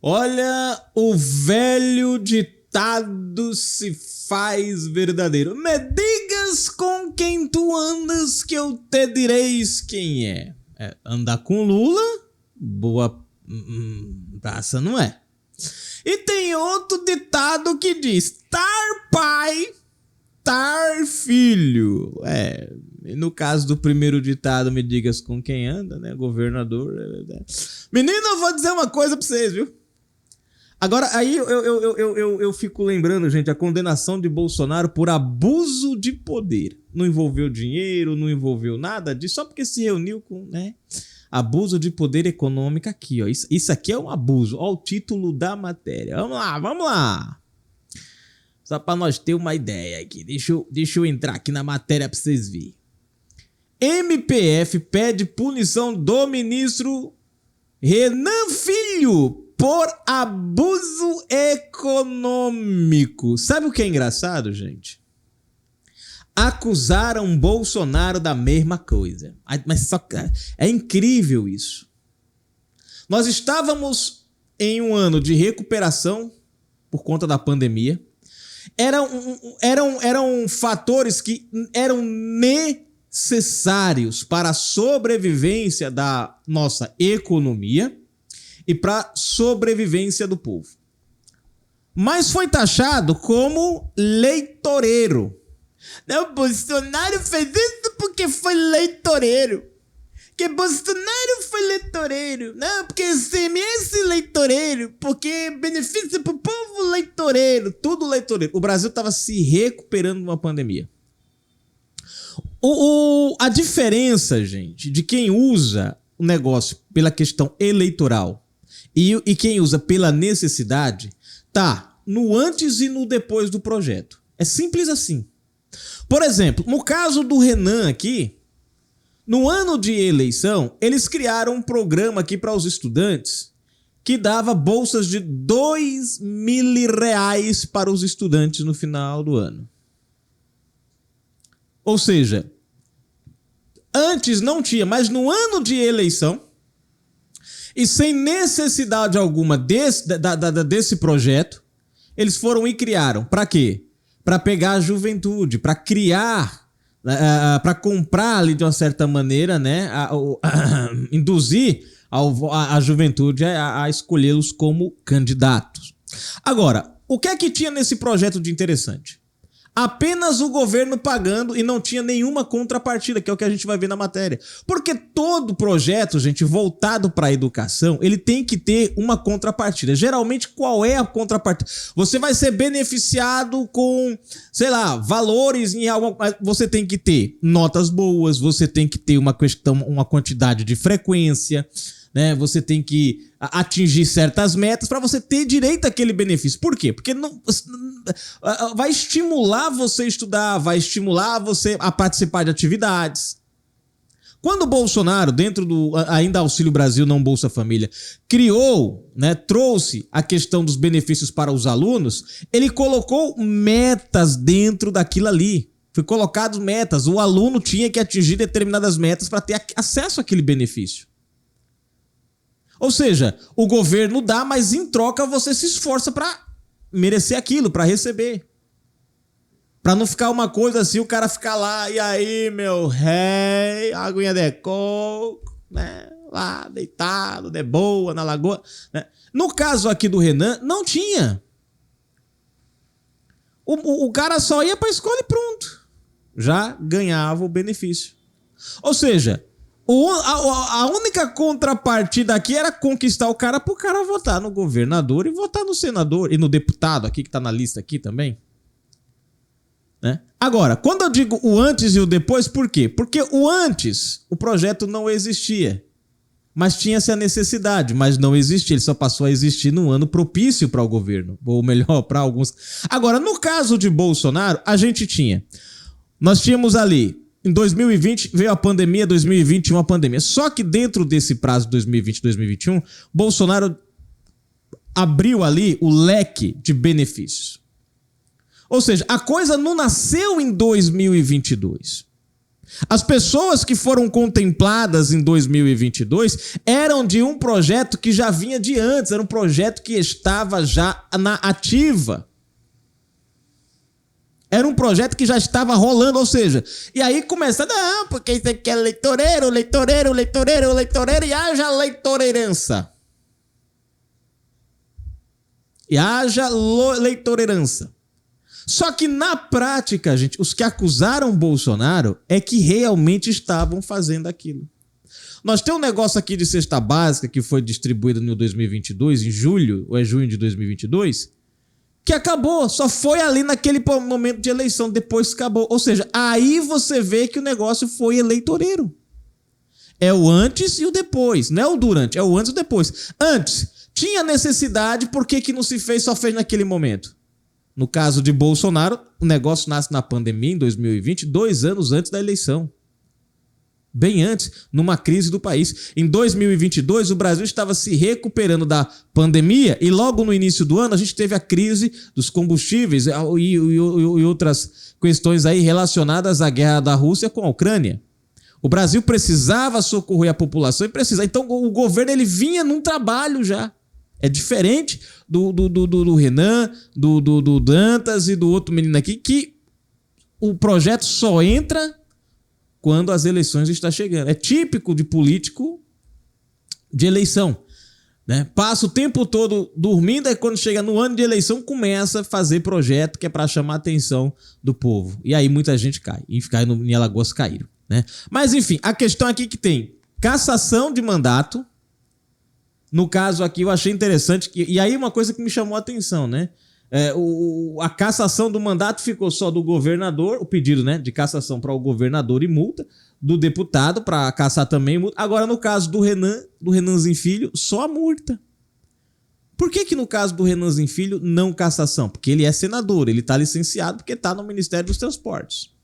Olha, o velho ditado se faz verdadeiro. Me digas com quem tu andas que eu te direis quem é. Andar com Lula, boa praça não é. E tem outro ditado que diz: tar pai, tar filho. No caso do primeiro ditado, me digas com quem anda, né? Governador. Menino, eu vou dizer uma coisa pra vocês, viu? Agora, aí eu fico lembrando, gente, a condenação de Bolsonaro por abuso de poder. Não envolveu dinheiro, não envolveu nada disso, só porque se reuniu com, né? Abuso de poder econômico aqui, ó. Isso aqui é um abuso. Ó o título da matéria. Vamos lá. Só pra nós ter uma ideia aqui. Deixa eu entrar aqui na matéria pra vocês verem. MPF pede punição do ministro Renan Filho por abuso econômico. Sabe o que é engraçado, gente? Acusaram Bolsonaro da mesma coisa. Mas só é incrível isso. Nós estávamos em um ano de recuperação por conta da pandemia. Eram fatores que eram necessários para a sobrevivência da nossa economia e para a sobrevivência do povo. Mas foi taxado como leitoreiro. Não, Bolsonaro fez isso porque foi leitoreiro. Que Bolsonaro foi leitoreiro. Não, porque CMS leitoreiro. Porque benefício pro povo leitoreiro. Tudo leitoreiro. O Brasil estava se recuperando de uma pandemia. A diferença, gente, de quem usa o negócio pela questão eleitoral e quem usa pela necessidade, tá no antes e no depois do projeto. É simples assim. Por exemplo, no caso do Renan aqui, no ano de eleição, eles criaram um programa aqui para os estudantes que dava bolsas de R$2.000 para os estudantes no final do ano. Ou seja, antes não tinha, mas no ano de eleição, e sem necessidade alguma desse projeto, eles foram e criaram. Para quê? Para pegar a juventude, para criar, para comprar ali de uma certa maneira, né, induzir a juventude a escolhê-los como candidatos. Agora, o que é que tinha nesse projeto de interessante? Apenas o governo pagando e não tinha nenhuma contrapartida, que é o que a gente vai ver na matéria. Porque todo projeto, gente, voltado para a educação, ele tem que ter uma contrapartida. Geralmente, qual é a contrapartida? Você vai ser beneficiado com, sei lá, valores em algo. Você tem que ter notas boas, você tem que ter uma quantidade de frequência, né? Você tem que atingir certas metas para você ter direito àquele benefício. Por quê? Porque não, vai estimular você a estudar, vai estimular você a participar de atividades. Quando o Bolsonaro, dentro do ainda Auxílio Brasil, não Bolsa Família, criou, né, trouxe a questão dos benefícios para os alunos, ele colocou metas dentro daquilo ali. Foi colocado metas. O aluno tinha que atingir determinadas metas para ter acesso àquele benefício. Ou seja, o governo dá, mas em troca você se esforça para merecer aquilo, para receber. Para não ficar uma coisa assim, o cara ficar lá, e aí, meu rei, aguinha de coco, né? Lá, deitado, de boa, na lagoa. Né? No caso aqui do Renan, não tinha. O cara só ia para a escola e pronto. Já ganhava o benefício. Ou seja, a única contrapartida aqui era conquistar o cara pro cara votar no governador e votar no senador e no deputado aqui que tá na lista aqui também. Né? Agora, quando eu digo o antes e o depois, por quê? Porque o antes, o projeto não existia. Mas tinha-se a necessidade, mas não existia. Ele só passou a existir num ano propício para o governo. Ou melhor, para alguns. Agora, no caso de Bolsonaro, nós tínhamos ali, em 2020 veio a pandemia, 2021 a pandemia. Só que dentro desse prazo de 2020 e 2021, Bolsonaro abriu ali o leque de benefícios. Ou seja, a coisa não nasceu em 2022. As pessoas que foram contempladas em 2022 eram de um projeto que já vinha de antes, era um projeto que estava já na ativa. Era um projeto que já estava rolando, ou seja, e aí começa, não, porque isso aqui é leitoreiro, e haja leitoreirança. E haja leitoreirança. Só que na prática, gente, os que acusaram Bolsonaro é que realmente estavam fazendo aquilo. Nós temos um negócio aqui de cesta básica que foi distribuído em 2022, em julho, ou é junho de 2022, que acabou, só foi ali naquele momento de eleição, depois acabou. Ou seja, aí você vê que o negócio foi eleitoreiro. É o antes e o depois, não é o durante, é o antes e o depois. Antes, tinha necessidade, por que não se fez, só fez naquele momento? No caso de Bolsonaro, o negócio nasce na pandemia em 2020, 2 anos antes da eleição. Bem antes, numa crise do país. Em 2022, o Brasil estava se recuperando da pandemia e logo no início do ano a gente teve a crise dos combustíveis e outras questões aí relacionadas à guerra da Rússia com a Ucrânia. O Brasil precisava socorrer a população e precisava. Então o governo ele vinha num trabalho já. É diferente do Renan, do Dantas e do outro menino aqui, que o projeto só entra quando as eleições estão chegando. É típico de político de eleição, né? Passa o tempo todo dormindo, aí quando chega no ano de eleição começa a fazer projeto que é para chamar a atenção do povo. E aí muita gente cai. E em Alagoas caíram, né? Mas enfim, a questão aqui que tem cassação de mandato. No caso aqui, eu achei interessante, e aí uma coisa que me chamou a atenção, né? A cassação do mandato ficou só do governador, o pedido, né, de cassação para o governador e multa, do deputado para cassar também multa. Agora, no caso do Renanzinho Filho, só a multa. Por que no caso do Renanzinho Filho não cassação? Porque ele é senador, ele está licenciado porque está no Ministério dos Transportes.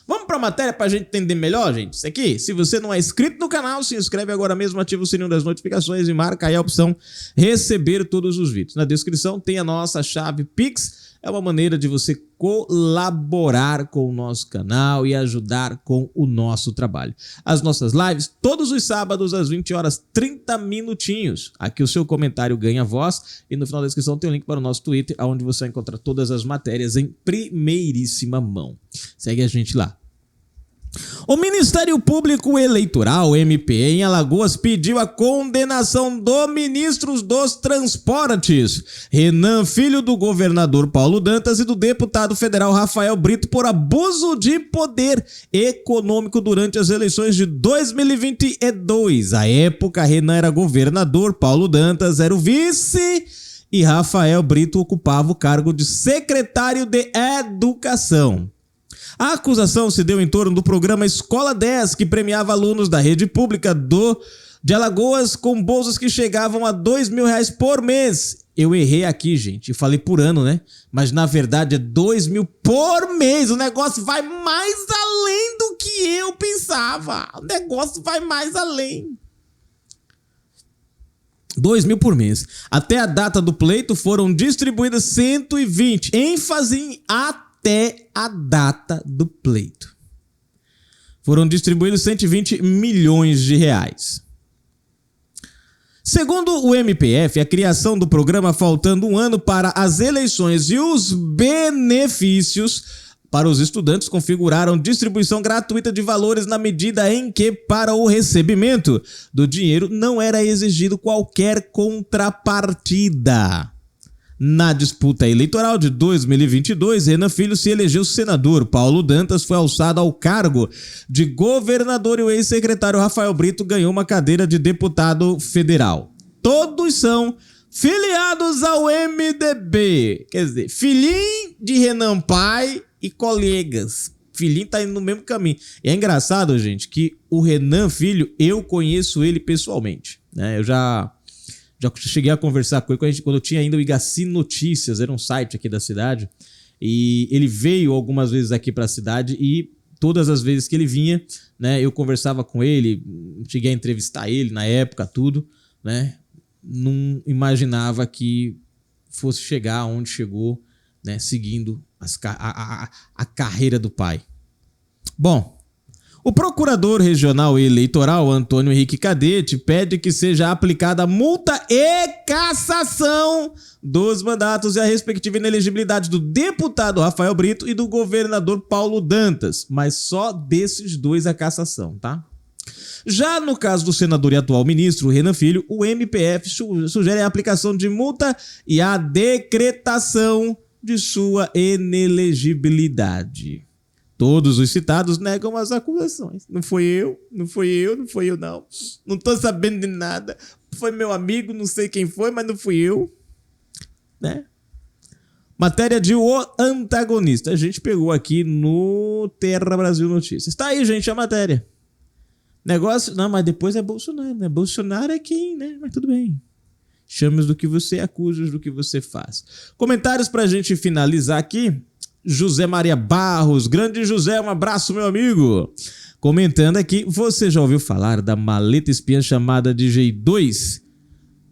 Vamos para a matéria para a gente entender melhor, gente? Isso aqui, se você não é inscrito no canal, se inscreve agora mesmo, ativa o sininho das notificações e marca aí a opção receber todos os vídeos. Na descrição tem a nossa chave Pix, é uma maneira de você colaborar com o nosso canal e ajudar com o nosso trabalho. As nossas lives, todos os sábados às 20 horas, 30 minutinhos. Aqui o seu comentário ganha voz e no final da descrição tem um link para o nosso Twitter, onde você vai encontrar todas as matérias em primeiríssima mão. Segue a gente lá. O Ministério Público Eleitoral, MP, em Alagoas, pediu a condenação do ministro dos Transportes, Renan Filho, do governador Paulo Dantas e do deputado federal Rafael Brito por abuso de poder econômico durante as eleições de 2022. À época, Renan era governador, Paulo Dantas era o vice e Rafael Brito ocupava o cargo de secretário de Educação. A acusação se deu em torno do programa Escola 10, que premiava alunos da rede pública de Alagoas com bolsas que chegavam a R$2.000 por mês. Eu errei aqui, gente, eu falei por ano, né? Mas na verdade é 2.000 por mês. O negócio vai mais além do que eu pensava. O negócio vai mais além. 2.000 por mês. Até a data do pleito foram distribuídas 120. ênfase em até a data do pleito. Foram distribuídos 120 milhões de reais. Segundo o MPF, a criação do programa faltando um ano para as eleições e os benefícios para os estudantes configuraram distribuição gratuita de valores na medida em que, para o recebimento do dinheiro, não era exigido qualquer contrapartida. Na disputa eleitoral de 2022, Renan Filho se elegeu senador. Paulo Dantas foi alçado ao cargo de governador e o ex-secretário Rafael Brito ganhou uma cadeira de deputado federal. Todos são filiados ao MDB. Quer dizer, filhinho de Renan pai e colegas. Filhinho tá indo no mesmo caminho. E é engraçado, gente, que o Renan Filho, eu conheço ele pessoalmente, né? Eu já cheguei a conversar com ele quando eu tinha ainda o Igaci Notícias, era um site aqui da cidade, e ele veio algumas vezes aqui para a cidade e todas as vezes que ele vinha, né, eu conversava com ele, cheguei a entrevistar ele na época, tudo, né, não imaginava que fosse chegar onde chegou, né, seguindo a carreira do pai. Bom, O procurador regional eleitoral, Antônio Henrique Cadete, pede que seja aplicada multa e cassação dos mandatos e a respectiva inelegibilidade do deputado Rafael Brito e do governador Paulo Dantas, mas só desses dois a cassação, tá? Já no caso do senador e atual ministro Renan Filho, o MPF sugere a aplicação de multa e a decretação de sua inelegibilidade. Todos os citados negam as acusações. Não foi eu. Não tô sabendo de nada. Foi meu amigo, não sei quem foi, mas não fui eu. Né? Matéria de O Antagonista. A gente pegou aqui no Terra Brasil Notícias. Tá aí, gente, a matéria. Negócio... Não, mas depois é Bolsonaro, né? Bolsonaro é quem, né? Mas tudo bem. Chamas do que você acusa, do que você faz. Comentários pra gente finalizar aqui. José Maria Barros, grande José, um abraço, meu amigo. Comentando aqui, você já ouviu falar da maleta espiã chamada de J2,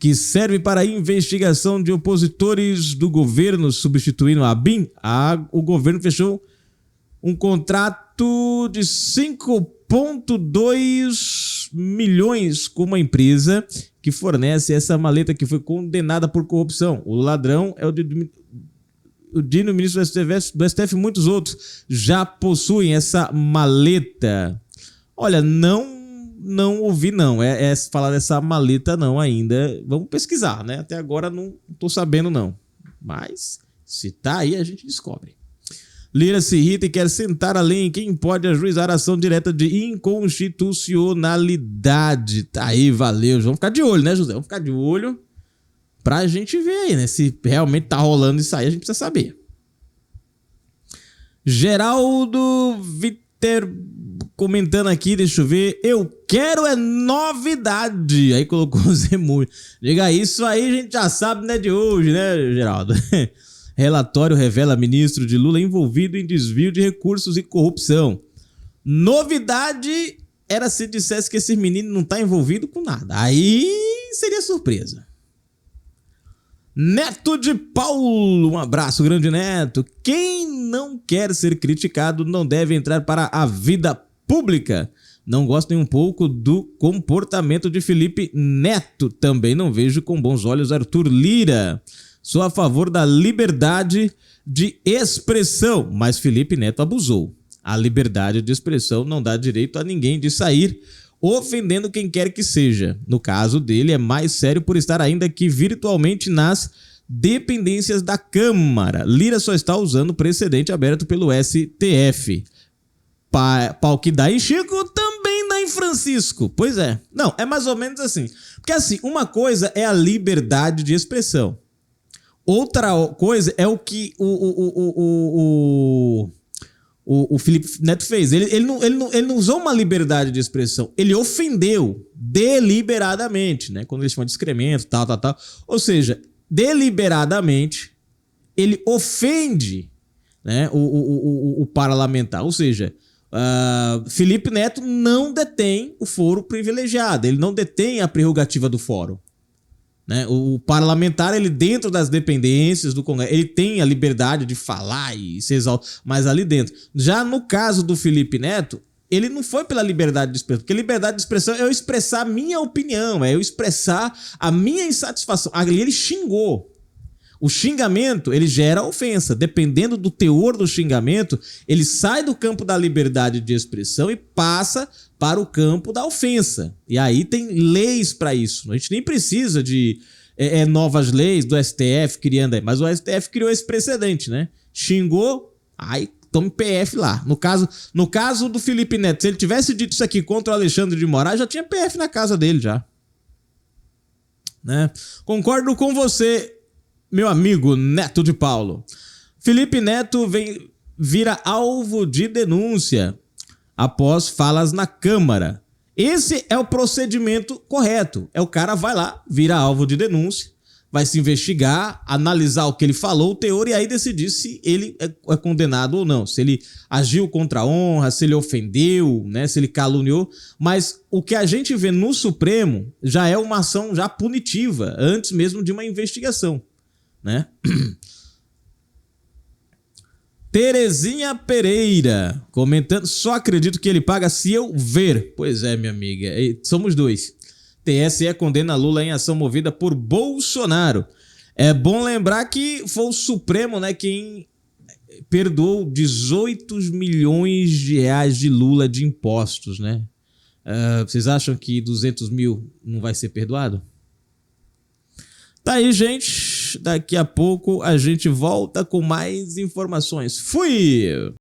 que serve para a investigação de opositores do governo, substituindo a ABIN? O governo fechou um contrato de 5,2 milhões com uma empresa que fornece essa maleta que foi condenada por corrupção. O ladrão é o Dino, ministro do STF e muitos outros já possuem essa maleta. Olha, não ouvi não, falar dessa maleta não ainda. Vamos pesquisar, né? Até agora não tô sabendo não. Mas se tá aí a gente descobre. Lira se irrita e quer sentar além quem pode ajuizar a ação direta de inconstitucionalidade. Tá aí, valeu. Vamos ficar de olho, né, José? Vamos ficar de olho. Pra gente ver aí, né? Se realmente tá rolando isso aí, a gente precisa saber. Geraldo Viter comentando aqui, deixa eu ver. Eu quero é novidade. Aí colocou os emojis. Diga, isso aí a gente já sabe, né, de hoje, né, Geraldo? Relatório revela ministro de Lula envolvido em desvio de recursos e corrupção. Novidade era se dissesse que esse menino não tá envolvido com nada. Aí seria surpresa. Neto de Paulo, um abraço, grande Neto. Quem não quer ser criticado não deve entrar para a vida pública. Não gosto nem um pouco do comportamento de Felipe Neto. Também não vejo com bons olhos Arthur Lira. Sou a favor da liberdade de expressão, mas Felipe Neto abusou. A liberdade de expressão não dá direito a ninguém de sair ofendendo quem quer que seja. No caso dele, é mais sério por estar ainda que virtualmente nas dependências da Câmara. Lira só está usando o precedente aberto pelo STF. Pau que dá em Chico, também dá em Francisco. Pois é. Não, é mais ou menos assim. Porque assim, uma coisa é a liberdade de expressão. Outra coisa é o que o Felipe Neto fez. Ele não usou uma liberdade de expressão. Ele ofendeu deliberadamente, né? Quando eles chamam de excremento, tal. Ou seja, deliberadamente, ele ofende, né, o parlamentar. Ou seja, Felipe Neto não detém o foro privilegiado. Ele não detém a prerrogativa do fórum. Né? O parlamentar, ele dentro das dependências do Congresso, ele tem a liberdade de falar e se exaltar, mas ali dentro. Já no caso do Felipe Neto, ele não foi pela liberdade de expressão, porque liberdade de expressão é eu expressar a minha opinião, é eu expressar a minha insatisfação. Ali ele xingou. O xingamento, ele gera ofensa. Dependendo do teor do xingamento, ele sai do campo da liberdade de expressão e passa para o campo da ofensa. E aí tem leis para isso. A gente nem precisa de novas leis do STF criando aí. Mas o STF criou esse precedente, né? Xingou, aí tome PF lá. No caso do Felipe Neto, se ele tivesse dito isso aqui contra o Alexandre de Moraes, já tinha PF na casa dele já. Né? Concordo com você, meu amigo Neto de Paulo. Felipe Neto vira alvo de denúncia após falas na Câmara. Esse é o procedimento correto. O cara vai lá, vira alvo de denúncia, vai se investigar, analisar o que ele falou, o teor, e aí decidir se ele é condenado ou não. Se ele agiu contra a honra, se ele ofendeu, né, se ele caluniou. Mas o que a gente vê no Supremo já é uma ação já punitiva, antes mesmo de uma investigação. Né? Terezinha Pereira, comentando, só acredito que ele paga se eu ver. Pois é, minha amiga, somos dois. TSE condena Lula em ação movida por Bolsonaro. É bom lembrar que foi o Supremo, né, quem perdoou 18 milhões de reais de Lula de impostos, né? Vocês acham que 200 mil não vai ser perdoado? Tá aí, gente. Daqui a pouco a gente volta com mais informações. Fui!